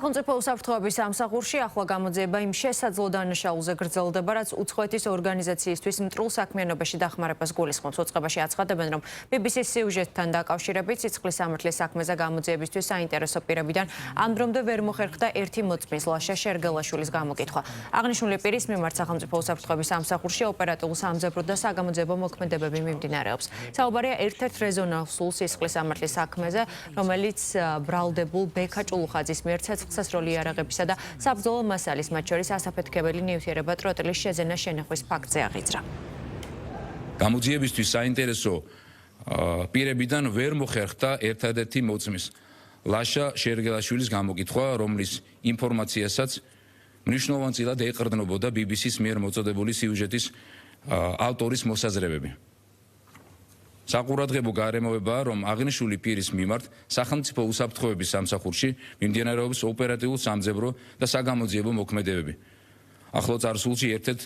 სახელმწიფო უსაფრთხოების სამსახურში ახლა გამოძიება იმ შესაძლო დანაშაულზე გრძელდება, რაც უცხოეთის ორგანიზაციისთვის მტრულ საქმიანობაში დახმარებას გულისხმობს. უწყებაში აცხადებენ, რომ BBC-ის სიუჟეტთან დაკავშირებით სიცხლის სამართლის საქმეზე გამოძიებისთვის საინტერესო პირებიდან ამ დრომდე ვერ მოხერხდა ერთი მოწმის ლაშა შერგელაშვილის გამოკითხვა. აღნიშნული პირის მიმართ სახელმწიფო უსაფრთხოების სამსახურში ოპერატიულ სამძებრო და საგამოძიებო მოქმედებები მიმდინარეობს. საუბარია ერთ-ერთ რეზონანსულ სიცხლის სამართლის საქმეზე, რომელიც ბრალდებულ ბექა ჭულუხაძის მიერ ცეცხლსასროლი იარაღებისა და საბრძოლო მასალის, მათ შორის ასაფეთქებელი ნივთიერება ტროტილის შეძენა შენახვის ფაქტზე აღიძრა. გამოძიებისთვის საინტერესო პირებიდან ვერ მოხერხდა ერთადერთი მოწმის ლაშა შერგელაშვილის გამოკითხვა, რომლის ინფორმაციასაც მნიშვნელოვანწილად ეყრდნობოდა BBC-ის მიერ მოწოდებული სიუჟეტის ავტორის მოსაზრებები. საყურადღებო გარემოებაა, რომ აღნიშნული პირის მიმართ სახელმწიფო უსაფრთხოების სამსახურში მიმდინარეობს ოპერატიულ სამძებრო და საგამოძიებო მოქმედებები. ახლო წარსულში ერთ-ერთ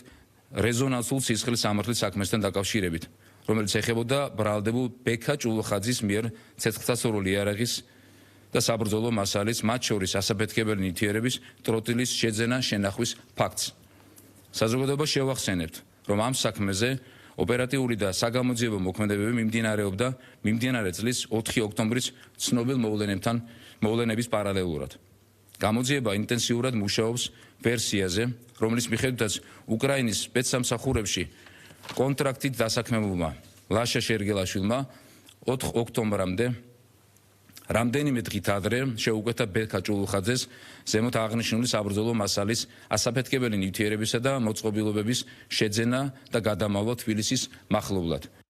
რეზონანსულ სისხლის სამართლის საქმესთან დაკავშირებით, რომელიც ეხებოდა ბრალდებულ ბექა ჭულუხაძის მიერ ცეცხლსასროლი იარაღის და საბრძოლო მასალის, მათ შორის ასაფეთქებელი ნივთიერების ტროტილის შეძენა შენახვის ფაქტს. საზოგადოებას შევახსენებთ, რომ ამ საქმეზე ოპერატიული და საგამოძიებო მოქმედებები მიმდინარეობდა მიმდინარე წლის 4 ოქტომბრის ცნობილ მოვლენების პარალელურად. გამოძიება ინტენსიურად მუშაობს ვერსიაზე, რომლის მიხედვითაც უკრაინის სპეცსამსახურებში კონტრაქტით დასაქმებულმა ლაშა შერგელაშვილმა 4 ოქტომბრამდე რამდენიმე დღით ადრე შეუკვეთა ბექა ჭულუხაძეს ზემოთ აღნიშნული საბრძოლო მასალის, ასაფეთქებელი ნივთიერებისა და მოწყობილობების შეძენა და გადამავლა თბილისის მახლობლად.